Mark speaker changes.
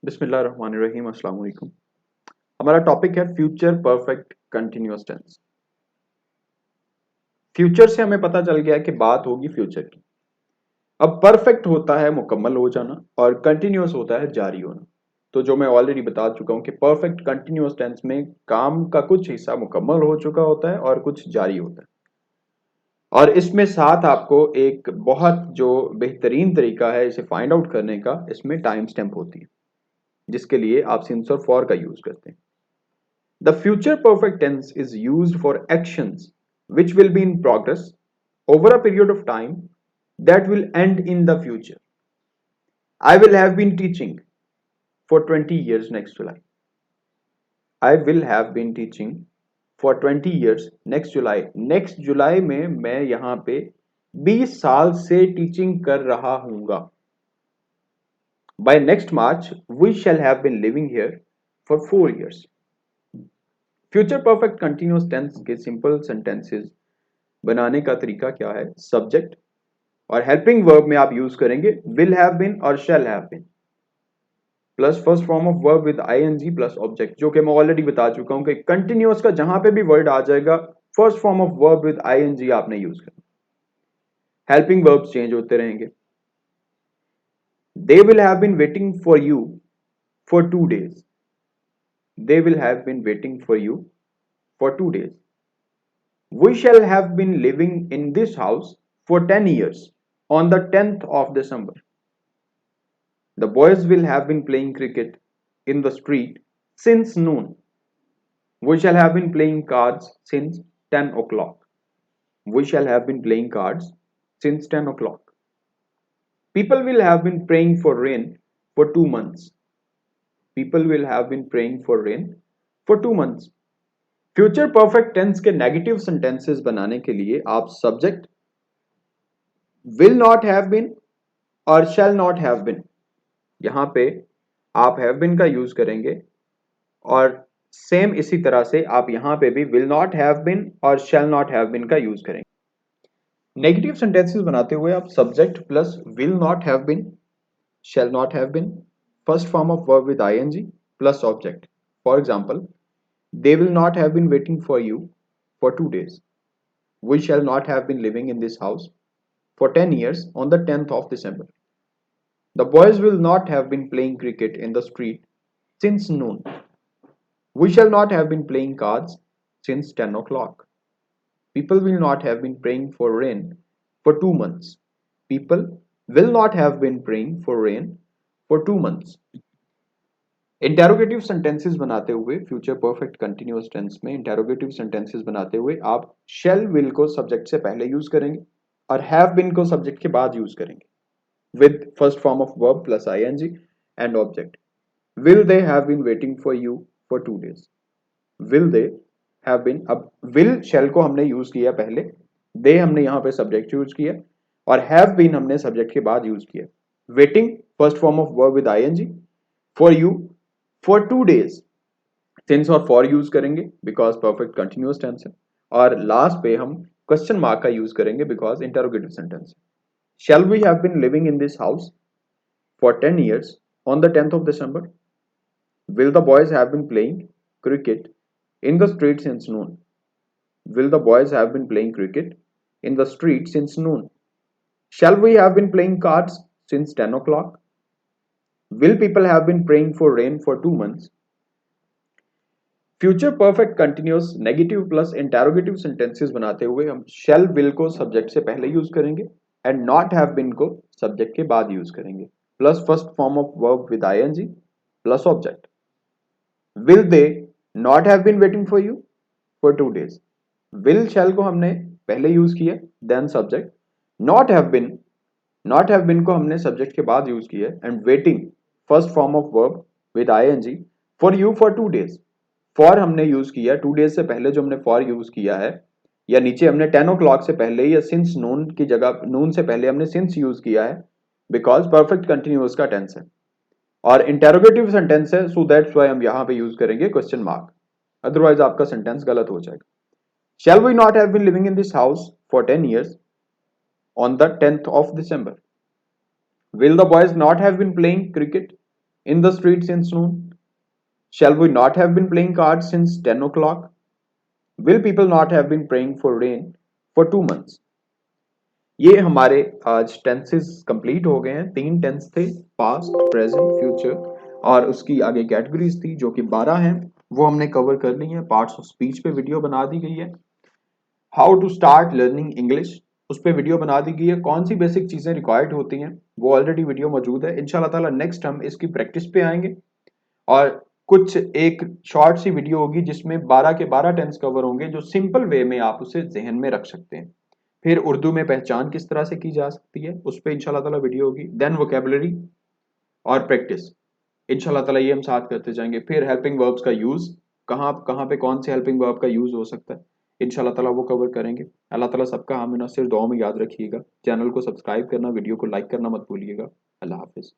Speaker 1: बिस्मिल्लाहिर्रहमानिर्रहीम अस्सलाम वालेकुम। हमारा टॉपिक है future perfect continuous tense. Future से हमें पता चल गया कि बात होगी फ्यूचर की। अब परफेक्ट होता है मुकम्मल हो जाना और कंटिन्यूअस होता है जारी होना। तो जो मैं ऑलरेडी बता चुका हूं कि परफेक्ट कंटिन्यूअस टेंस में काम का कुछ हिस्सा मुकम्मल हो चुका होता है और कुछ जारी होता है। और इसमें साथ आपको एक बहुत जो बेहतरीन तरीका है इसे फाइंड आउट करने का, इसमें टाइम स्टैम्प होती है जिसके लिए आप सिंस और फॉर का यूज करते हैं। The future perfect tense is used for actions which will be in progress over a period of time that will end in the future. I will have been teaching for 20 years next July. I will have been teaching for 20 years next July. Next July में मैं यहाँ पे 20 साल से teaching कर रहा हूँगा. By next March, we shall have been living here for 4 years. Future perfect continuous tense के simple sentences बनाने का तरीका क्या है? सब्जेक्ट और हेल्पिंग वर्ब में आप यूज करेंगे विल हैव बीन और shall have been plus first form of verb with ING plus object, जो कि मैं ऑलरेडी बता चुका हूं कि कंटिन्यूअस का जहां पे भी वर्ड आ जाएगा first form of verb with ING आपने यूज करना। हेल्पिंग वर्ब्स चेंज होते रहेंगे। They will have been waiting for you for 2 days. They will have been waiting for you for 2 days. We shall have been living in this house for 10 years on the 10th of December. The boys will have been playing cricket in the street since noon. We shall have been playing cards since 10 o'clock. We shall have been playing cards since 10 o'clock. People will have been praying for rain for 2 months. People will have been praying for rain for 2 months. Future perfect tense के negative sentences बनाने के लिए आप subject will not have been और shall not have been, यहां पे आप have been का यूज करेंगे और सेम इसी तरह से आप यहां पे भी विल नॉट हैव बीन और शैल नॉट हैव बीन का यूज करेंगे। नेगेटिव सेंटेंसेस बनाते हुए आप subject plus will not have been, shall not have been, first form of verb with ING plus object. For example, they will not have been waiting for you for 2 days. We shall not have been living in this house for 10 years on the 10th of December. The boys will not have been playing cricket in the street since noon. We shall not have been playing cards since 10 o'clock. People will not have been praying for rain for 2 months. People will not have been praying for rain for 2 months. Interrogative sentences बनाते हुए future perfect continuous tense में interrogative sentences बनाते हुए आप shell will को subject से पहले use करेंगे और हैव बीन को सब्जेक्ट के बाद यूज करेंगे with first form of verb plus ING and object. Will they have been waiting for you for 2 days. Will they have been, अब विल शेल को हमने यूज किया पहले, दे हमने यहां पे सब्जेक्ट यूज किया और हैव बीन हमने सब्जेक्ट के बाद यूज किया। Waiting first form of verb with ING, for you for 2 days since और फॉर यूज करेंगे बिकॉज परफेक्ट कंटिन्यूअस टेंस है और लास्ट पे हम क्वेश्चन मार्क का यूज करेंगे बिकॉज इंटरोगेटिव सेंटेंस है। Shall we have been living in this house for 10 years on the 10th of December. Will the boys have been playing cricket in the street since noon? Will the boys have been playing cricket in the street since noon? Shall we have been playing cards since 10 o'clock? Will people have been praying for rain for 2 months? Future perfect continuous negative plus interrogative sentences बनाते हुए हम शैल will को subject से पहले use करेंगे and not have been को subject के बाद यूज करेंगे plus first form of verb with ING plus object. Will they not have been waiting for you for 2 days. Will shall को हमने पहले यूज किया then subject, not have been को हमने सब्जेक्ट के बाद यूज किया and waiting first form of verb with ING for you for 2 days. For हमने यूज किया 2 days से पहले, जो हमने फॉर यूज किया है या नीचे हमने 10 o'clock से पहले या सिंस नून की जगह नून से पहले हमने सिंस यूज किया है बिकॉज परफेक्ट कंटिन्यूअस का टेंस है और इंटेरोगेटिव सेंटेंस है सो दैट्स व्हाई हम यहां पे यूज करेंगे क्वेश्चन मार्क, अदरवाइज आपका सेंटेंस गलत हो जाएगा। Shall we not have been living in this house for 10 years on the 10th of December. Will the boys not have been playing cricket in the street since noon? Shall we not have been playing cards since 10 o'clock? Will people not have been praying for rain for 2 months? ये हमारे आज tenses complete हो गए हैं। 3 tense थे, past, present, future, और उसकी आगे कैटेगरीज थी जो कि 12 हैं, वो हमने कवर कर ली है। पार्ट्स ऑफ स्पीच पे वीडियो बना दी गई है। How to start learning English, उस पर वीडियो बना दी गई है। कौन सी बेसिक चीजें रिक्वायर्ड होती हैं वो ऑलरेडी वीडियो मौजूद है। इंशाल्लाह ताला नेक्स्ट हम इसकी प्रैक्टिस पे आएंगे और कुछ एक शॉर्ट सी वीडियो होगी जिसमें 12 के 12 टेंस कवर होंगे, जो सिंपल वे में आप उसे जहन में रख सकते हैं। फिर उर्दू में पहचान किस तरह से की जा सकती है उस पर इंशाल्लाह ताला वीडियो होगी। देन वोकेबलरी और प्रैक्टिस इंशाल्लाह ताला ये हम साथ करते जाएंगे। फिर हेल्पिंग वर्ब्स का यूज, कहाँ कहाँ पे कौन से हेल्पिंग वर्ब का यूज हो सकता है, इंशाल्लाह ताला वो कवर करेंगे। अल्लाह ताला सबका हामी नासिर दुआ में याद रखिएगा। चैनल को सब्सक्राइब करना, वीडियो को लाइक करना मत भूलिएगा। अल्लाह हाफिज।